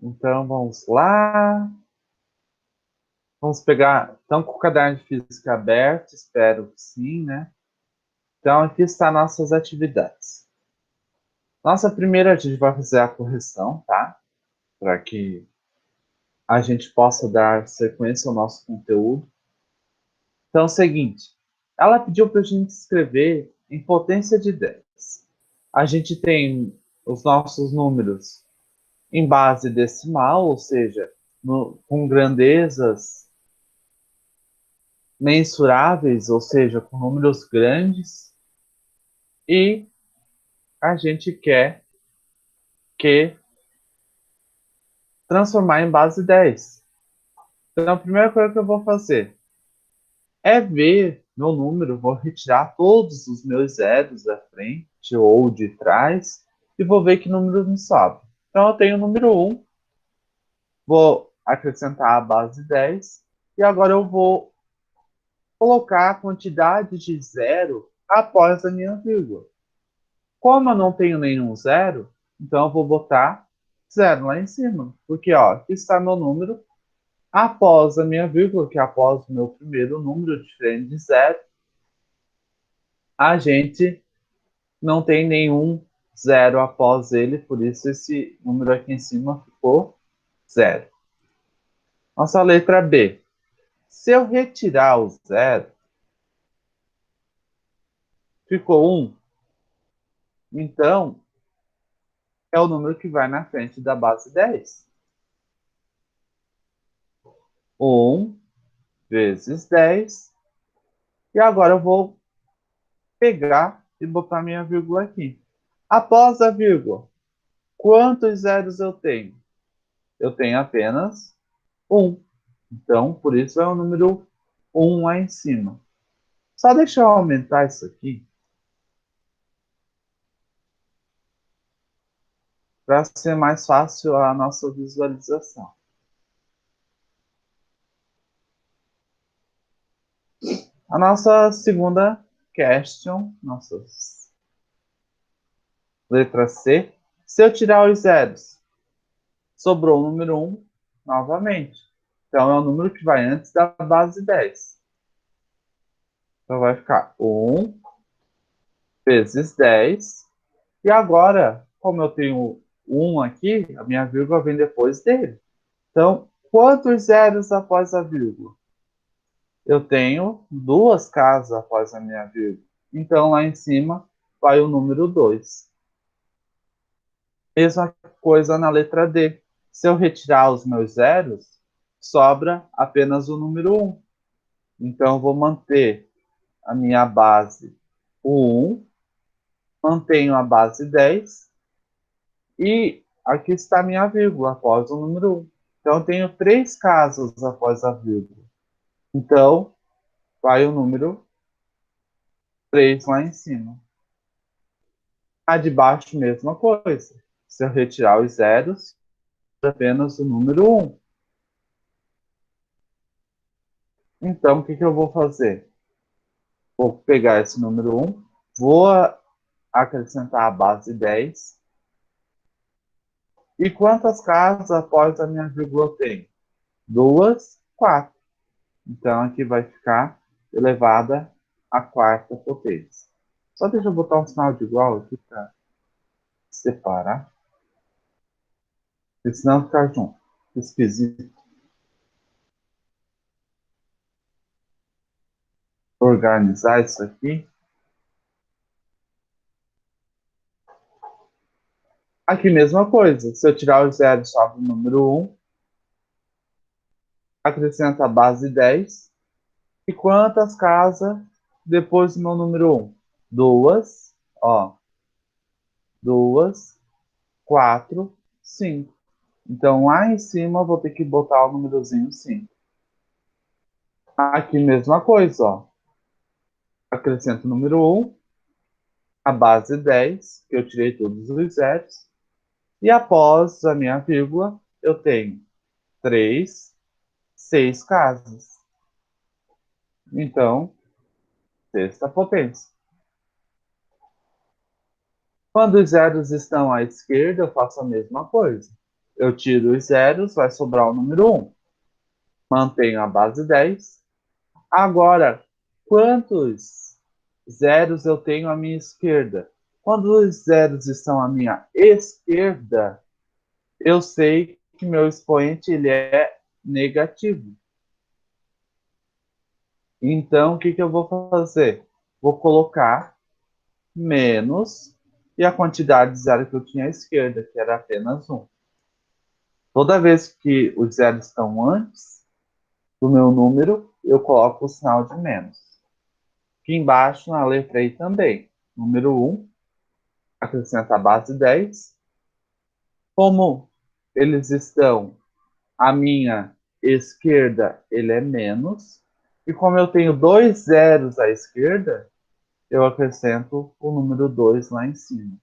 Então, vamos lá. Vamos pegar, então, com o caderno de física aberto, espero que sim, né? Então, aqui está nossas atividades. Nossa primeira, a gente vai fazer a correção, tá? Para que a gente possa dar sequência ao nosso conteúdo. Então, é o seguinte, ela pediu para a gente escrever em potência de 10. A gente tem os nossos números em base decimal, ou seja, com grandezas mensuráveis, ou seja, com números grandes, e a gente quer que transformar em base 10. Então, a primeira coisa que eu vou fazer é ver meu número, vou retirar todos os meus zeros da frente ou de trás e vou ver que número me sobra. Então, eu tenho o número 1, vou acrescentar a base 10 e agora eu vou colocar a quantidade de zero após a minha vírgula. Como eu não tenho nenhum zero, então eu vou botar zero lá em cima. Porque, ó, aqui está meu número. Após a minha vírgula, que é após o meu primeiro número diferente de zero, a gente não tem nenhum zero após ele, por isso esse número aqui em cima ficou zero. Nossa letra B. Se eu retirar o zero, ficou 1. Então, é o número que vai na frente da base 10. 1 vezes 10. E agora eu vou pegar e botar minha vírgula aqui. Após a vírgula, quantos zeros eu tenho? Eu tenho apenas 1. Então, por isso é o número 1 lá em cima. Só deixa eu aumentar isso aqui para ser mais fácil a nossa visualização. A nossa segunda question, nossa letra C. Se eu tirar os zeros, sobrou o número 1 novamente. Então, é o número que vai antes da base 10. Então, vai ficar 1 vezes 10. E agora, como eu tenho 1 aqui, a minha vírgula vem depois dele. Então, quantos zeros após a vírgula? Eu tenho duas casas após a minha vírgula. Então, lá em cima vai o número 2. Mesma coisa na letra D. Se eu retirar os meus zeros, sobra apenas o número 1. Então, eu vou manter a minha base, o 1, mantenho a base 10 e aqui está a minha vírgula após o número 1. Então, eu tenho três casas após a vírgula. Então, vai o número 3 lá em cima. A de baixo, mesma coisa. Se eu retirar os zeros, apenas o número 1. Então, o que eu vou fazer? Vou pegar esse número 1, vou acrescentar a base 10. E quantas casas após a minha vírgula eu tenho? 2, 4. Então, aqui vai ficar elevada à quarta potência. Só deixa eu botar um sinal de igual aqui para separar. Porque senão fica junto. Esquisito. Organizar isso aqui. Aqui, mesma coisa. Se eu tirar os zeros, sobe o número 1. Acrescento a base 10. E quantas casas depois do meu número 1? 2. Ó. 2, 4, 5. Então, lá em cima, eu vou ter que botar o númerozinho 5. Aqui, mesma coisa, ó. Acrescento o número 1, a base 10, que eu tirei todos os zeros. E após a minha vírgula, eu tenho 3, 6 casas. Então, sexta potência. Quando os zeros estão à esquerda, eu faço a mesma coisa. Eu tiro os zeros, vai sobrar o número 1. Mantenho a base 10. Agora, quantos zeros eu tenho à minha esquerda? Quando os zeros estão à minha esquerda, eu sei que meu expoente ele é negativo. Então, o que eu vou fazer? Vou colocar menos e a quantidade de zero que eu tinha à esquerda, que era apenas 1. Toda vez que os zeros estão antes do meu número, eu coloco o sinal de menos. Aqui embaixo, na letra I também. Número 1, acrescenta a base 10. Como eles estão à minha esquerda, ele é menos. E como eu tenho dois zeros à esquerda, eu acrescento o número 2 lá em cima.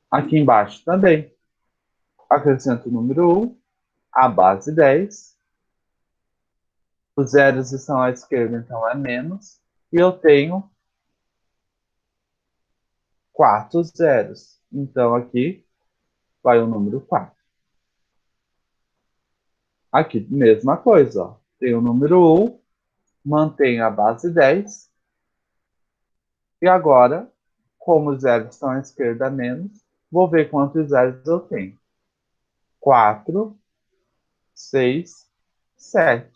Aqui embaixo também. Acrescento o número 1, a base 10. Os zeros estão à esquerda, então é menos. E eu tenho 4 zeros. Então aqui vai o número 4. Aqui, mesma coisa. Ó. Tem o número 1, mantém a base 10. E agora, como os zeros estão à esquerda menos, vou ver quantos zeros eu tenho. 4, 6, 7.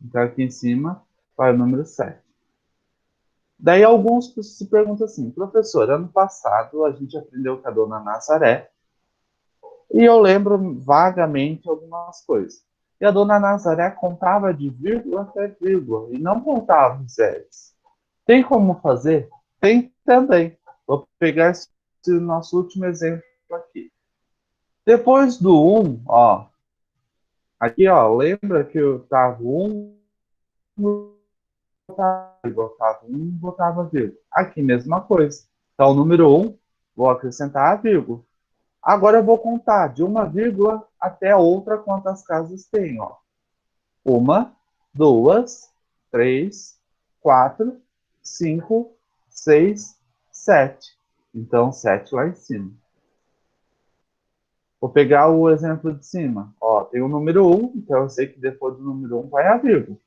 Então aqui em cima vai o número 7. Daí alguns se perguntam assim, professor, ano passado a gente aprendeu com a dona Nazaré e eu lembro vagamente algumas coisas. E a dona Nazaré contava de vírgula até vírgula e não contava os zeros. Tem como fazer? Tem também. Vou pegar esse nosso último exemplo aqui. Depois do 1, ó, aqui ó, lembra que eu estava 1, botava 1, botava vírgula. Aqui mesma coisa. Então, o número 1, vou acrescentar a vírgula. Agora eu vou contar de uma vírgula até outra quantas casas tem, ó. 1, 2, 3, 4, 5, 6, 7. Então, 7 lá em cima. Vou pegar o exemplo de cima. Ó, tem o número 1, então eu sei que depois do número 1 vai a vírgula.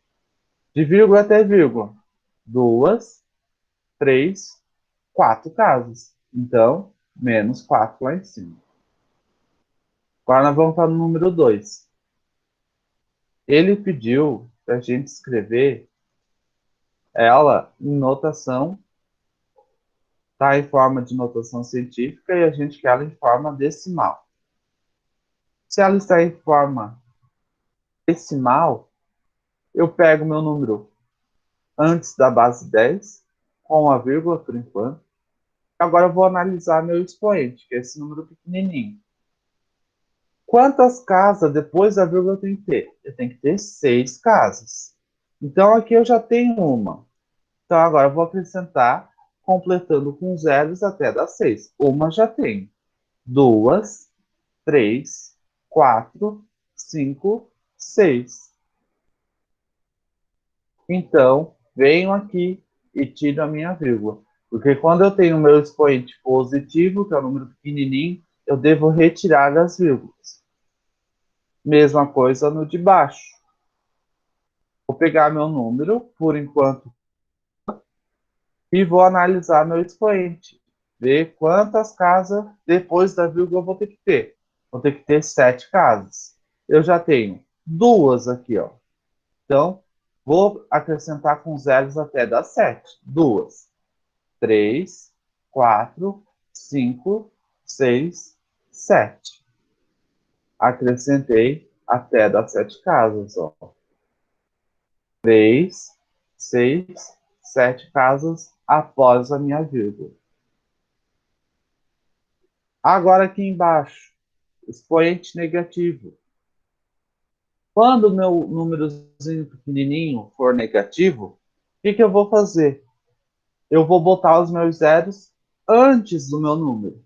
De vírgula até vírgula. 2, 3, 4 casas. Então, menos 4 lá em cima. Agora nós vamos para o número 2. Ele pediu para a gente escrever ela em notação, tá? Em forma de notação científica e a gente quer ela em forma decimal. Se ela está em forma decimal, eu pego meu número antes da base 10, com a vírgula por enquanto. Agora eu vou analisar meu expoente, que é esse número pequenininho. Quantas casas depois da vírgula eu tenho que ter? Eu tenho que ter 6 casas. Então aqui eu já tenho uma. Então agora eu vou acrescentar, completando com zeros até dar 6. Uma já tenho. 2, 3, 4, 5, 6. Então, venho aqui e tiro a minha vírgula. Porque quando eu tenho o meu expoente positivo, que é o número pequenininho, eu devo retirar as vírgulas. Mesma coisa no de baixo. Vou pegar meu número, por enquanto, e vou analisar meu expoente. Ver quantas casas depois da vírgula eu vou ter que ter. Vou ter que ter 7 casas. Eu já tenho duas aqui, ó. Então, vou acrescentar com zeros até dar 7. Duas. 3, 4, 5, 6, 7. Acrescentei até dar 7 casas, ó. 3, 6, 7 casas após a minha vírgula. Agora aqui embaixo, expoente negativo. Quando o meu númerozinho pequenininho for negativo, o que eu vou fazer? Eu vou botar os meus zeros antes do meu número.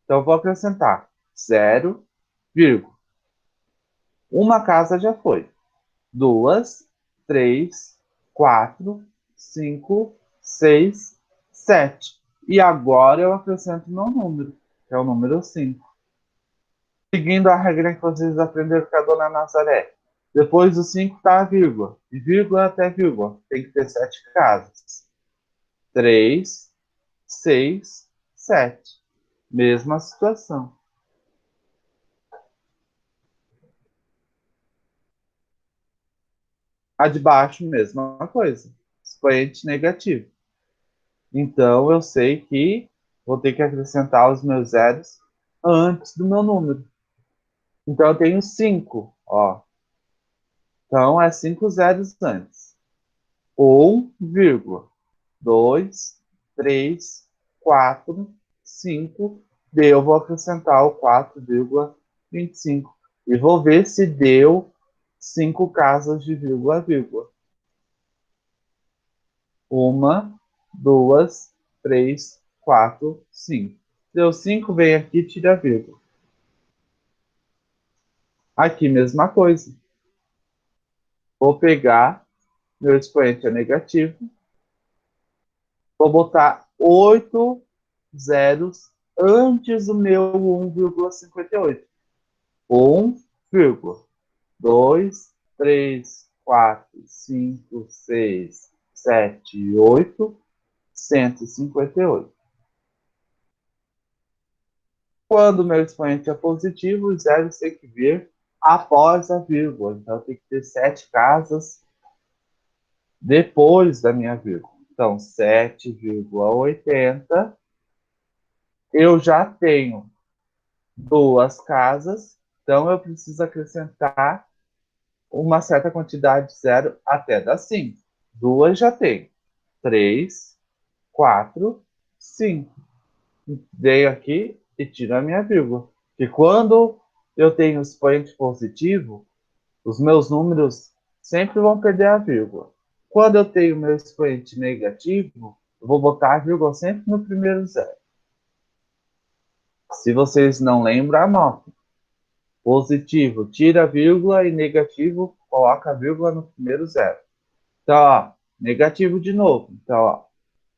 Então, eu vou acrescentar 0, vírgula. Uma casa já foi. 2, 3, 4, 5, 6, 7. E agora eu acrescento meu número, que é o número 5. Seguindo a regra que vocês aprenderam com a dona Nazaré. Depois do 5 tá a vírgula. De vírgula até vírgula. Tem que ter 7 casas. 3, 6, 7. Mesma situação. A de baixo, mesma coisa. Expoente negativo. Então, eu sei que vou ter que acrescentar os meus zeros antes do meu número. Então, eu tenho 5, ó. Então, é 5 zeros antes. 1, vírgula. 2, 3, 4, 5. Daí eu vou acrescentar o 4,25. E vou ver se deu 5 casas de vírgula, vírgula. 1, 2, 3, 4, 5. Deu 5, vem aqui e tira a vírgula. Aqui, mesma coisa. Vou pegar, meu expoente é negativo, vou botar 8 zeros antes do meu 1,58. 1, 2, 3, 4, 5, 6, 7, 8, 158. Quando o meu expoente é positivo, os zeros têm que vir após a vírgula. Então, tem que ter 7 casas depois da minha vírgula. Então, 7,80. Eu já tenho 2 casas, então eu preciso acrescentar uma certa quantidade de zero até dar 5. 2 já tem. 3, 4, 5. Dei aqui e tiro a minha vírgula. E quando eu tenho expoente positivo, os meus números sempre vão perder a vírgula. Quando eu tenho meu expoente negativo, eu vou botar a vírgula sempre no primeiro zero. Se vocês não lembram, anotem. Positivo, tira a vírgula e negativo, coloca a vírgula no primeiro zero. Então, ó, negativo de novo. Então, ó,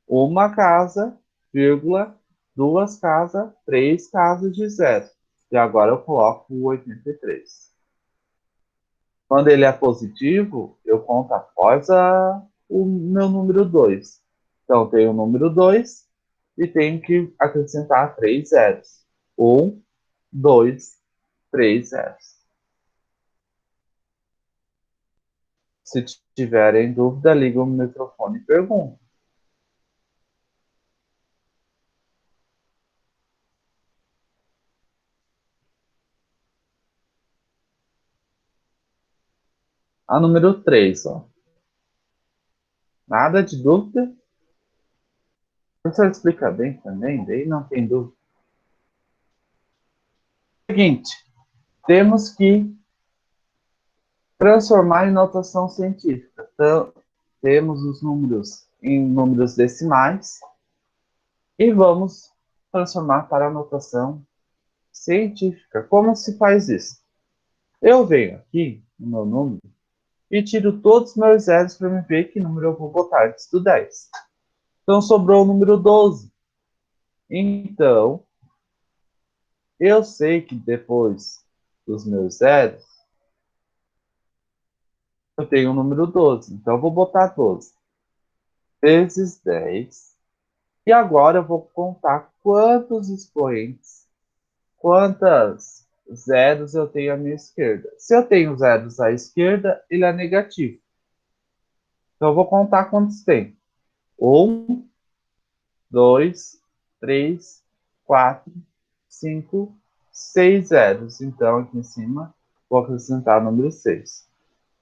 uma casa, vírgula, 2 casas, 3 casas de zero. E agora eu coloco o 83. Quando ele é positivo, eu conto após o meu número 2. Então, tenho o número 2 e tenho que acrescentar 3 zeros. 1, 2, 3 zeros. Se tiverem dúvida, liga o microfone e pergunta. A número 3, ó. Nada de dúvida? O professor explica bem também, daí não tem dúvida. Seguinte, temos que transformar em notação científica. Então, temos os números em números decimais e vamos transformar para a notação científica. Como se faz isso? Eu venho aqui no meu número e tiro todos os meus zeros para me ver que número eu vou botar antes do 10. Então, sobrou o número 12. Então, eu sei que depois dos meus zeros, eu tenho o número 12. Então, eu vou botar 12 vezes 10. E agora eu vou contar quantos expoentes, quantas zeros eu tenho à minha esquerda. Se eu tenho zeros à esquerda, ele é negativo. Então, eu vou contar quantos tem. 1, 2, 3, 4, 5, 6 zeros. Então, aqui em cima, vou acrescentar o número 6.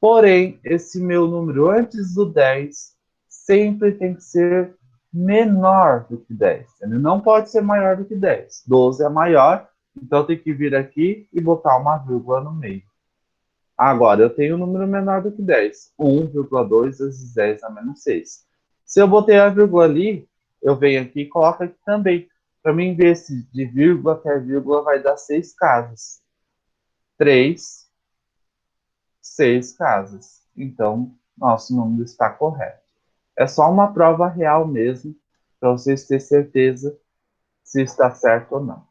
Porém, esse meu número antes do 10 sempre tem que ser menor do que 10. Ele não pode ser maior do que 10. 12 é maior, então tem que vir aqui e botar uma vírgula no meio. Agora, eu tenho um número menor do que 10. 1,2 vezes 10 a menos 6. Se eu botei a vírgula ali, eu venho aqui e coloco aqui também. Para mim ver se de vírgula até vírgula vai dar 6 casas. 3, 6 casas. Então, nosso número está correto. É só uma prova real mesmo, para vocês terem certeza se está certo ou não.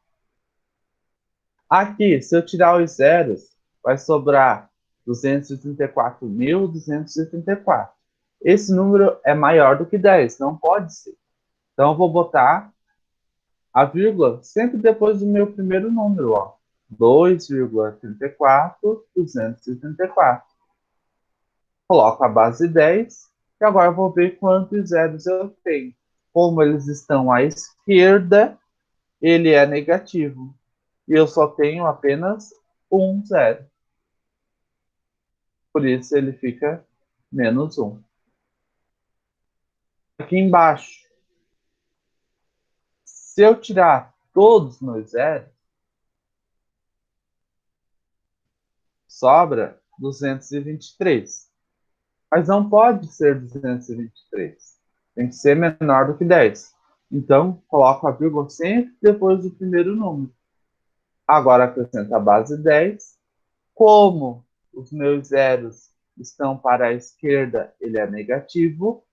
Aqui, se eu tirar os zeros, vai sobrar 234.234. Esse número é maior do que 10, não pode ser. Então, eu vou botar a vírgula sempre depois do meu primeiro número, ó. 2,34,234. Coloco a base 10 e agora eu vou ver quantos zeros eu tenho. Como eles estão à esquerda, ele é negativo. E eu só tenho apenas um zero. Por isso ele fica menos um. Aqui embaixo, se eu tirar todos os meus zeros, sobra 223. Mas não pode ser 223. Tem que ser menor do que 10. Então, coloco a vírgula sempre depois do primeiro número. Agora acrescento a base 10. Como os meus zeros estão para a esquerda, ele é negativo.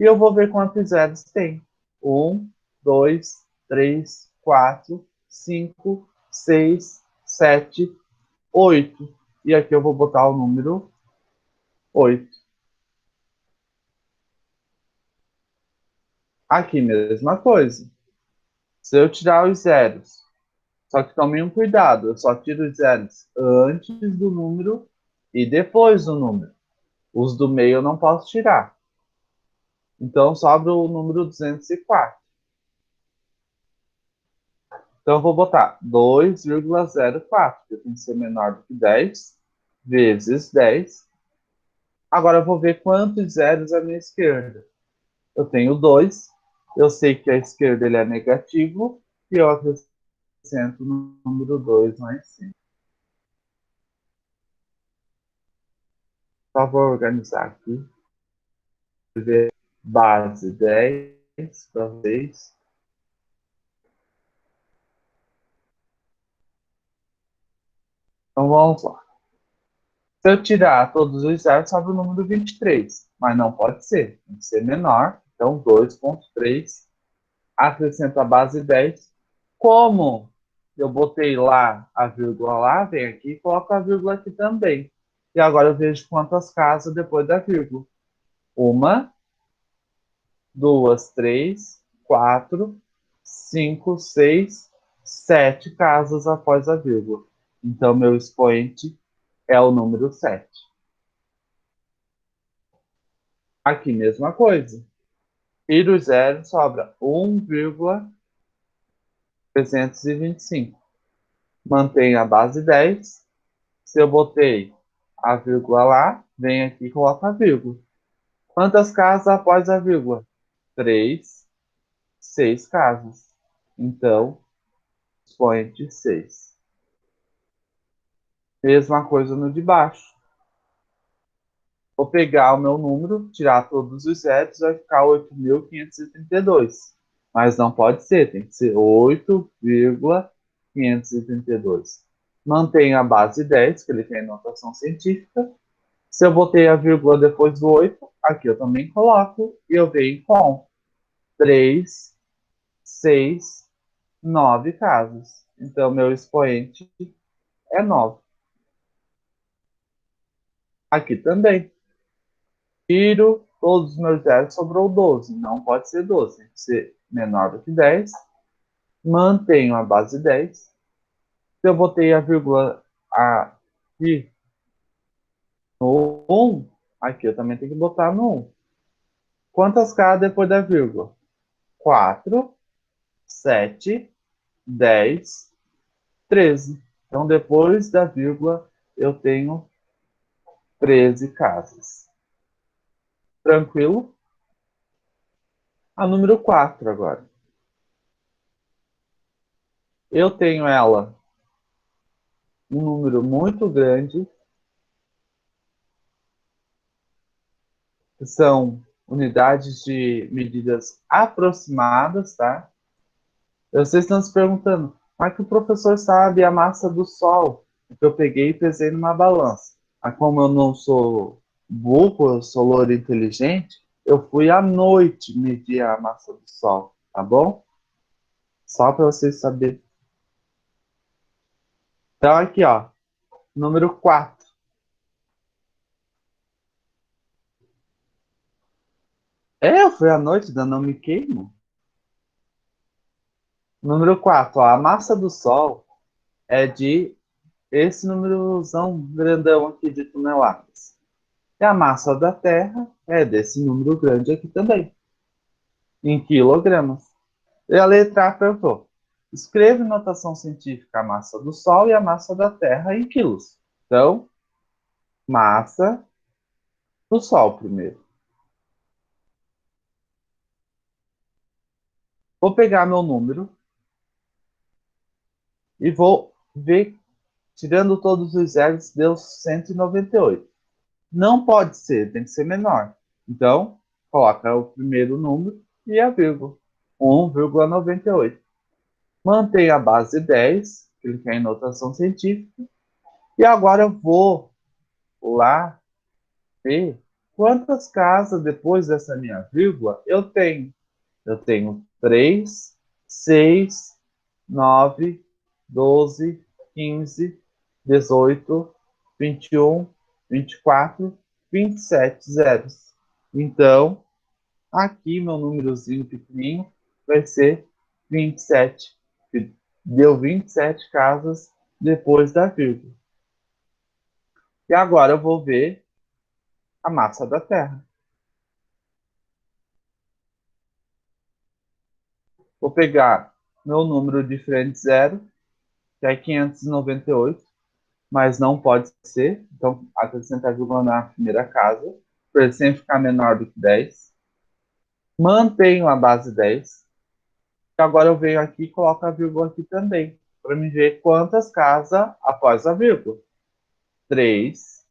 E eu vou ver quantos zeros tem. 1, 2, 3, 4, 5, 6, 7, 8. E aqui eu vou botar o número 8. Aqui, mesma coisa. Se eu tirar os zeros, só que tomem um cuidado, eu só tiro os zeros antes do número e depois do número. Os do meio eu não posso tirar. Então sobra o número 204. Então eu vou botar 2,04, que tem que ser menor do que 10, vezes 10. Agora eu vou ver quantos zeros à minha esquerda. Eu tenho 2, eu sei que a esquerda ele é negativo, e eu acrescento o número 2 lá em cima. Só vou organizar aqui. Base 10 para vocês. Então vamos lá. Se eu tirar todos os zeros, sobra o número 23. Mas não pode ser. Tem que ser menor. Então 2,3. Acrescento a base 10. Como eu botei lá a vírgula lá, vem aqui e coloco a vírgula aqui também. E agora eu vejo quantas casas depois da vírgula. Uma, duas, três, quatro, cinco, seis, sete casas após a vírgula. Então, meu expoente é o número 7. Aqui, mesma coisa. E do zero sobra 1,325. Mantenho a base 10. Se eu botei a vírgula lá, vem aqui e coloco a vírgula. Quantas casas após a vírgula? 3, 6 casas. Então, expoente 6. Mesma coisa no de baixo. Vou pegar o meu número, tirar todos os zeros, vai ficar 8.532. Mas não pode ser, tem que ser 8,532. Mantenho a base 10, que ele tem notação científica. Se eu botei a vírgula depois do 8, aqui eu também coloco, e eu venho com 3, 6, 9 casos. Então, meu expoente é 9. Aqui também. Tiro todos os meus zeros, sobrou 12. Não pode ser 12, tem que ser menor do que 10. Mantenho a base 10. Se eu botei a vírgula aqui no 1, aqui eu também tenho que botar no 1. Quantas casas depois da vírgula? 4, 7, 10, 13. Então, depois da vírgula, eu tenho 13 casas. Tranquilo? A número 4 agora. Eu tenho ela um número muito grande, que são unidades de medidas aproximadas, tá? Vocês estão se perguntando, mas que o professor sabe a massa do Sol? Que eu peguei e pesei numa balança. Mas como eu não sou burro, eu sou louro inteligente, eu fui à noite medir a massa do Sol, tá bom? Só para vocês saberem. Então, aqui, ó, número 4. Foi a noite da Não Me Queimo. Número 4, ó, a massa do Sol é de esse númerozão grandão aqui de toneladas. E a massa da Terra é desse número grande aqui também, em quilogramas. E a letra A perguntou: escreve em notação científica a massa do Sol e a massa da Terra em quilos. Então, massa do Sol primeiro. Vou pegar meu número e vou ver, tirando todos os zeros, deu 198. Não pode ser, tem que ser menor. Então, coloca o primeiro número e a vírgula. 1,98. Mantém a base 10, clicar em notação científica. E agora eu vou lá ver quantas casas depois dessa minha vírgula eu tenho. Eu tenho 3, 6, 9, 12, 15, 18, 21, 24, 27 zeros. Então, aqui meu númerozinho pequenininho vai ser 27. Deu 27 casas depois da vírgula. E agora eu vou ver a massa da Terra. Vou pegar meu número de frente zero, que é 598, mas não pode ser. Então, acrescentar vírgula na primeira casa, para ele sempre ficar menor do que 10. Mantenho a base 10. E agora eu venho aqui e coloco a vírgula aqui também, para me ver quantas casas após a vírgula. 3,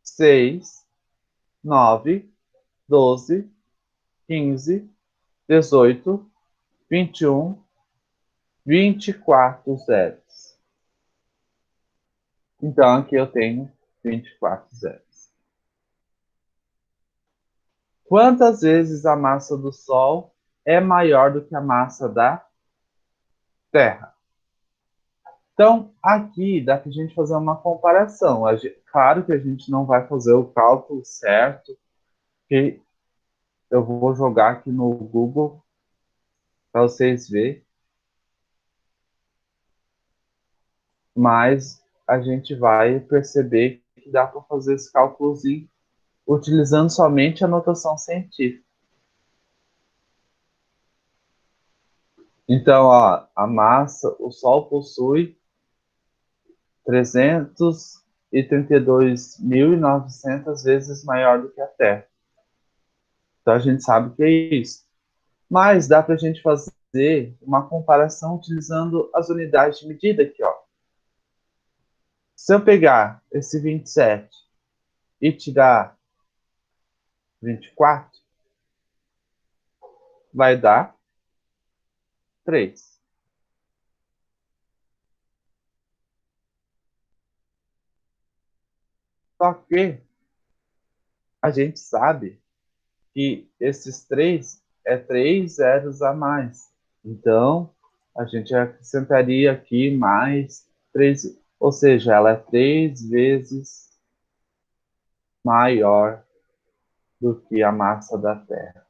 6, 9, 12, 15, 18, 21, 24 zeros. Então, aqui eu tenho 24 zeros. Quantas vezes a massa do Sol é maior do que a massa da Terra? Então, aqui dá para a gente fazer uma comparação. Claro que a gente não vai fazer o cálculo certo, que eu vou jogar aqui no Google para vocês verem, mas a gente vai perceber que dá para fazer esse cálculozinho utilizando somente a notação científica. Então, ó, a massa, o Sol possui 332.900 vezes maior do que a Terra. Então a gente sabe que é isso. Mas dá para a gente fazer uma comparação utilizando as unidades de medida aqui, ó. Se eu pegar esse 27 e tirar 24, vai dar 3. Só que a gente sabe que esses 3 é 3 zeros a mais. Então, a gente acrescentaria aqui mais 3, ou seja, ela é 3 vezes maior do que a massa da Terra.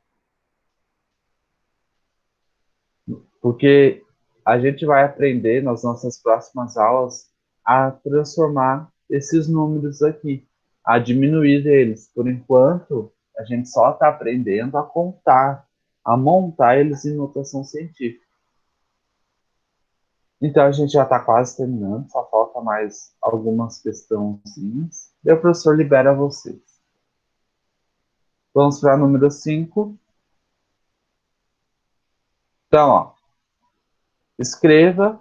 Porque a gente vai aprender nas nossas próximas aulas a transformar esses números aqui, a diminuir eles. Por enquanto, a gente só está aprendendo a contar, a montar eles em notação científica. Então a gente já está quase terminando, só falta mais algumas questõezinhas. E o professor libera vocês. Vamos para o número 5. Então, ó, escreva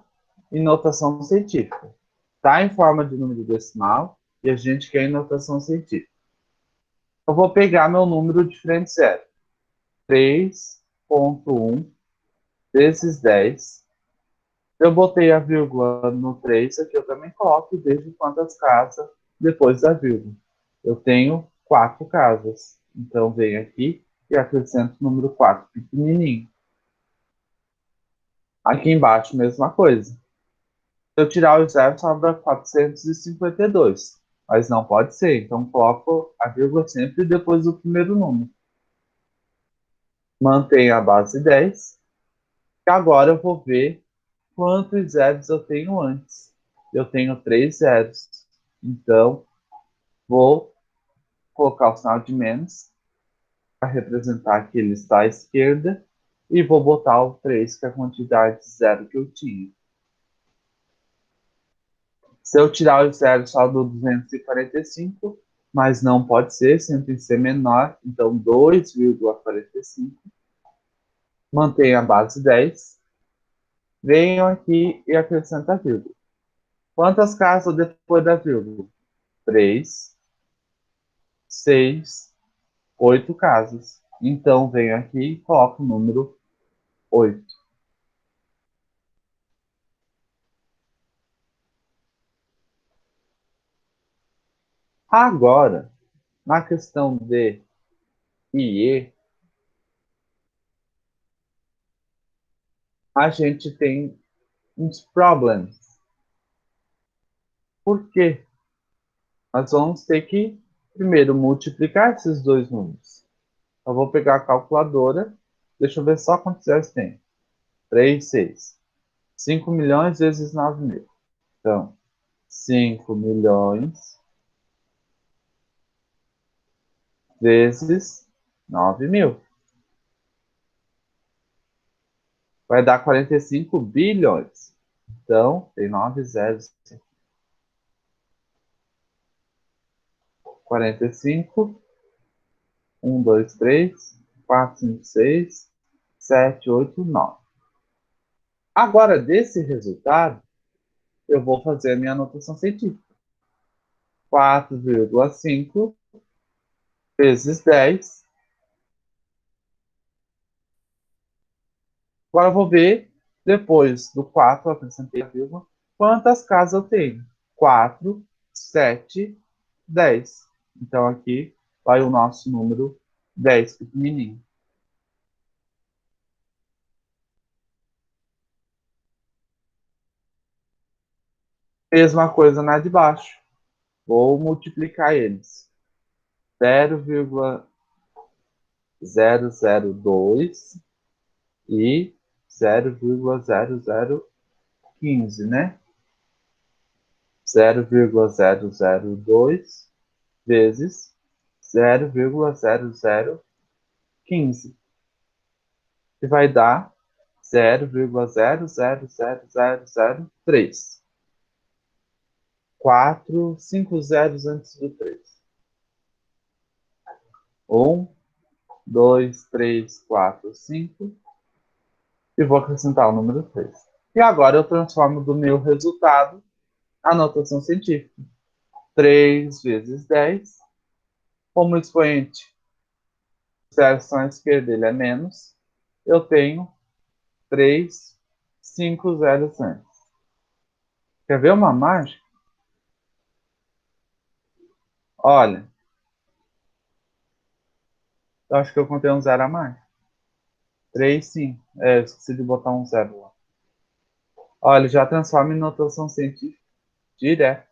em notação científica. Está em forma de número decimal e a gente quer em notação científica. Eu vou pegar meu número de frente zero. 3,1 vezes 10. Eu botei a vírgula no 3, aqui eu também coloco e vejo quantas casas depois da vírgula. Eu tenho 4 casas. Então, venho aqui e acrescento o número 4, pequenininho. Aqui embaixo, mesma coisa. Se eu tirar o zero, sobra 452. Mas não pode ser, então coloco a vírgula sempre depois do primeiro número. Mantenho a base 10. E agora eu vou ver quantos zeros eu tenho antes. Eu tenho 3 zeros. Então, vou colocar o sinal de menos para representar que ele está à esquerda. E vou botar o 3, que é a quantidade de zero que eu tinha. Se eu tirar o zero, só do 245, mas não pode ser, sempre tem que ser menor. Então, 2,45. Mantenho a base 10. Venho aqui e acrescento a vírgula. Quantas casas depois da vírgula? 3, 6, 8 casas. Então, venho aqui e coloco o número 8. Agora, na questão D e E, a gente tem uns problemas. Por quê? Nós vamos ter que, primeiro, multiplicar esses dois números. Eu vou pegar a calculadora. Deixa eu ver só quantos zeros tem. 3, 6. 5 milhões vezes 9 mil. Então, 5 milhões vezes 9 mil. Vai dar 45 bilhões. Então, tem 9 zeros. 45, 1, 2, 3, 4, 5, 6, 7, 8, 9. Agora, desse resultado, eu vou fazer a minha anotação científica. 4,5 vezes 10. Agora eu vou ver, depois do 4, eu acrescentei a vírgula, quantas casas eu tenho. 4, 7, 10. Então aqui vai o nosso número 10, pequenininho. Mesma coisa na de baixo. Vou multiplicar eles. 0,002 e 0,0015, né? 0,002 vezes 0,0015, que vai dar 0,00003. 4, 5 zeros antes do 3. 1, 2, 3, 4, 5. E vou acrescentar o número 3. E agora eu transformo do meu resultado a notação científica. 3 vezes 10. Como o expoente zero à esquerda ele é menos, eu tenho 3, 5 zeros antes. Quer ver uma mágica? Olha, eu acho que eu contei um zero a mais. 3, sim. Eu esqueci de botar um zero lá. Olha, já transforma em notação científica direto.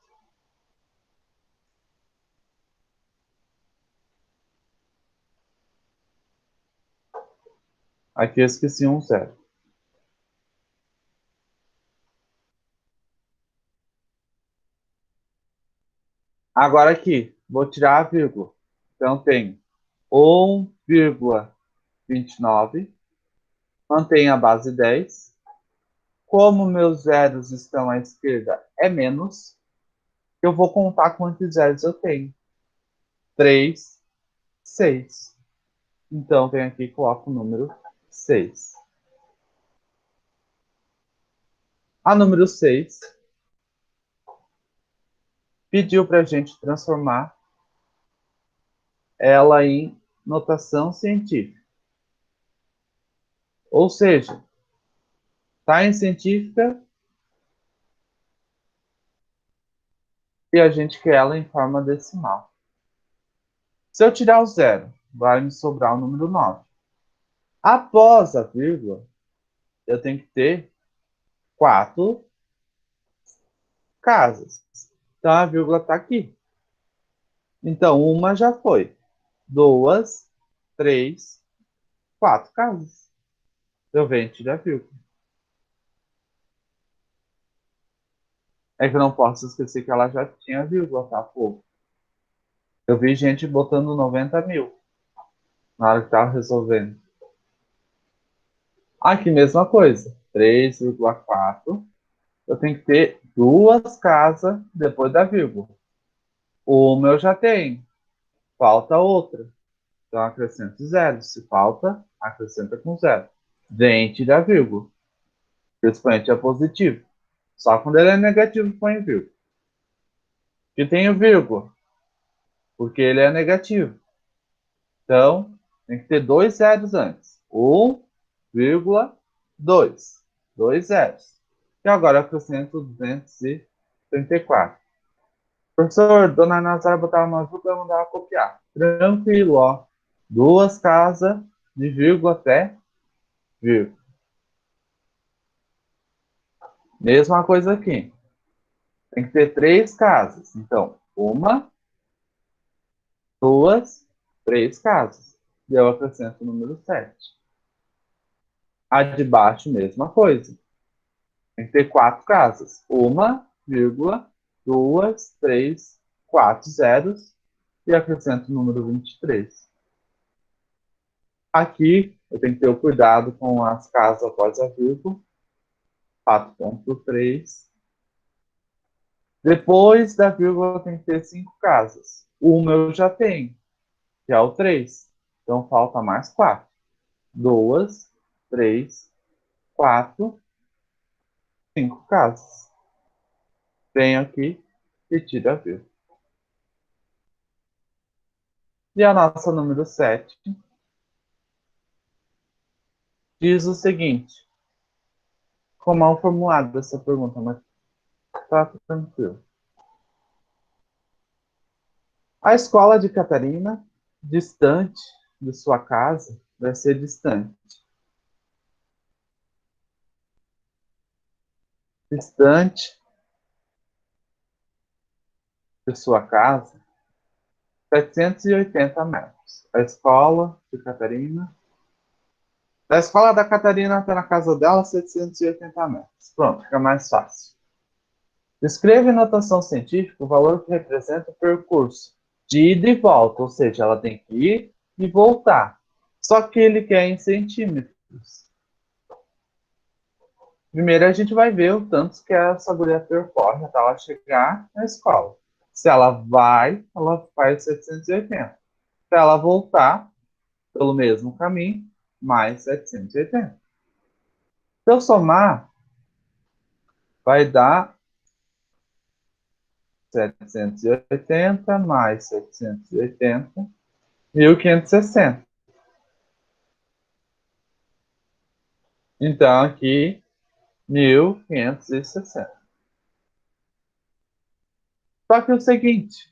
Aqui eu esqueci um zero. Agora aqui, vou tirar a vírgula. Então tenho 1,29. Mantenho a base 10. Como meus zeros estão à esquerda é menos, eu vou contar quantos zeros eu tenho. 3, 6. Então, venho aqui e coloco o número 6. A número 6 pediu para a gente transformar ela em notação científica. Ou seja, está em científica e a gente quer ela em forma decimal. Se eu tirar o zero, vai me sobrar o número 9. Após a vírgula, eu tenho que ter 4 casas. Então a vírgula está aqui. Então uma já foi. 2, 3, 4 casas. Eu venho tirar a vírgula. É que eu não posso esquecer que ela já tinha vírgula, tá, povo? Eu vi gente botando 90 mil na hora que tava resolvendo. Aqui, mesma coisa. 3,4. Eu tenho que ter duas casas depois da vírgula. Uma eu já tenho. Falta outra. Então acrescento zero. Se falta, acrescenta com zero. Vem tirar vírgula. O expoente é positivo. Só quando ele é negativo, põe vírgula. E tenho vírgula, porque ele é negativo. Então, tem que ter dois zeros antes. 1,2. Dois zeros. E agora eu acrescento 234. Professor, dona Nazara botava uma vírgula e mandava copiar. Tranquilo, ó. Duas casas de vírgula até vírgula. Mesma coisa aqui. Tem que ter três casas. Então, uma, duas, três casas. E eu acrescento o número 7. A de baixo, mesma coisa. Tem que ter quatro casas. Uma, vírgula, duas, três, quatro zeros. E acrescento o número 23. Aqui, eu tenho que ter o cuidado com as casas após a vírgula. 4,3. Depois da vírgula, tem que ter cinco casas. Uma eu já tenho, que é o 3. Então, falta mais quatro. Duas, três, quatro, cinco casas. Venho aqui e tiro a vírgula. E a nossa número 7 diz o seguinte. Ficou mal formulada essa pergunta, mas tá tranquilo. A escola de Catarina, distante de sua casa, vai ser distante. Distante de sua casa, 780 metros. A escola de Catarina. Da escola da Catarina até na casa dela, 780 metros. Pronto, fica mais fácil. Descreva em notação científica o valor que representa o percurso de ida e volta, ou seja, ela tem que ir e voltar. Só que ele quer em centímetros. Primeiro a gente vai ver o tanto que essa mulher percorre até ela chegar na escola. Se ela vai, ela faz 780. Se ela voltar pelo mesmo caminho, mais 780. Se eu somar, vai dar 780 mais 780, 1560. Então, aqui, 1560. Só que é o seguinte,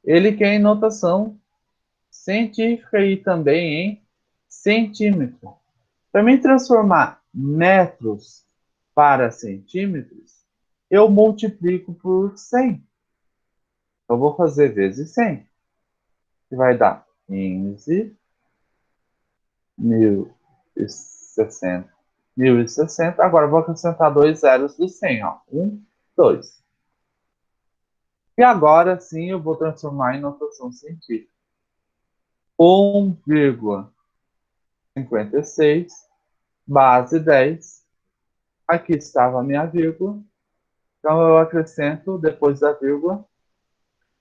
ele quer em notação científica e também em centímetro. Para mim transformar metros para centímetros, eu multiplico por 100. Eu vou fazer vezes 100, que vai dar 15.060. 1060. Agora eu vou acrescentar dois zeros do 100, ó. 1, 2. E agora sim eu vou transformar em notação científica. 1,56 base 10. Aqui estava a minha vírgula. Então eu acrescento, depois da vírgula,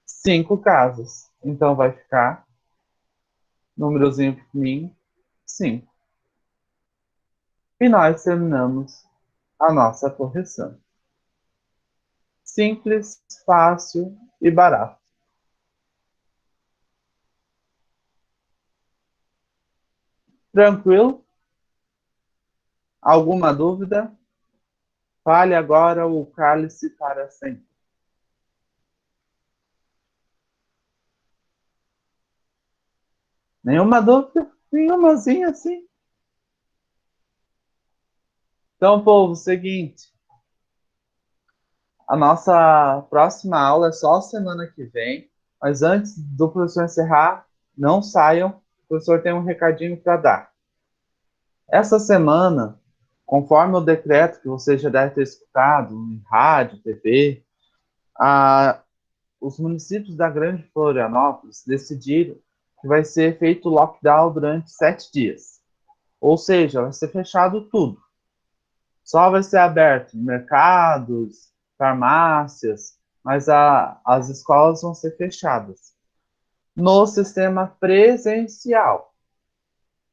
5 casas. Então vai ficar númerozinho pequenininho, 5. E nós terminamos a nossa correção. Simples, fácil e barato. Tranquilo? Alguma dúvida? Fale agora o cálice para sempre. Nenhuma dúvida? Nenhumazinha assim. Então, povo, seguinte. A nossa próxima aula é só semana que vem, mas antes do professor encerrar, não saiam, o professor tem um recadinho para dar. Essa semana, conforme o decreto que você já deve ter escutado em rádio, TV, a, os municípios da Grande Florianópolis decidiram que vai ser feito lockdown durante 7 dias. Ou seja, vai ser fechado tudo. Só vai ser aberto mercados, farmácias, mas as escolas vão ser fechadas no sistema presencial.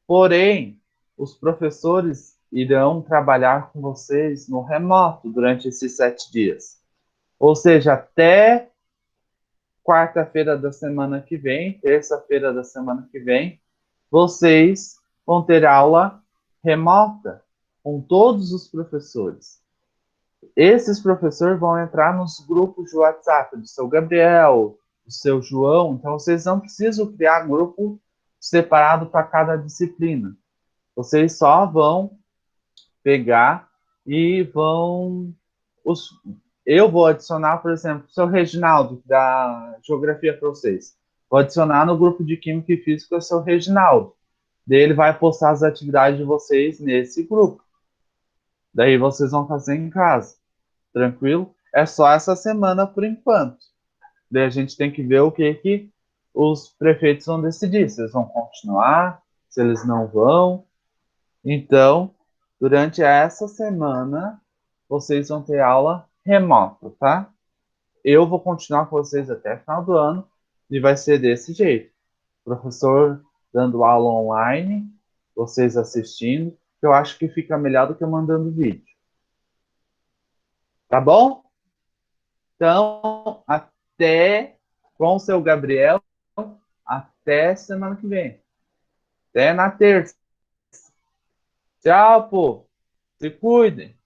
Porém, os professores irão trabalhar com vocês no remoto durante esses 7 dias. Ou seja, até quarta-feira da semana que vem, terça-feira da semana que vem, vocês vão ter aula remota com todos os professores. Esses professores vão entrar nos grupos de WhatsApp do seu Gabriel, do seu João, então vocês não precisam criar grupo separado para cada disciplina. Vocês só vão pegar e vão. Os, eu vou adicionar, por exemplo, o seu Reginaldo, da Geografia para vocês. Vou adicionar no grupo de Química e Física o seu Reginaldo. Daí ele vai postar as atividades de vocês nesse grupo. Daí vocês vão fazer em casa. Tranquilo? É só essa semana por enquanto. Daí a gente tem que ver o que os prefeitos vão decidir. Se eles vão continuar, se eles não vão. Então, durante essa semana, vocês vão ter aula remota, tá? Eu vou continuar com vocês até o final do ano e vai ser desse jeito. Professor dando aula online, vocês assistindo. Eu acho que fica melhor do que eu mandando vídeo. Tá bom? Então, até com o seu Gabriel, até semana que vem. Até na terça. Tchau, pô. Se cuidem.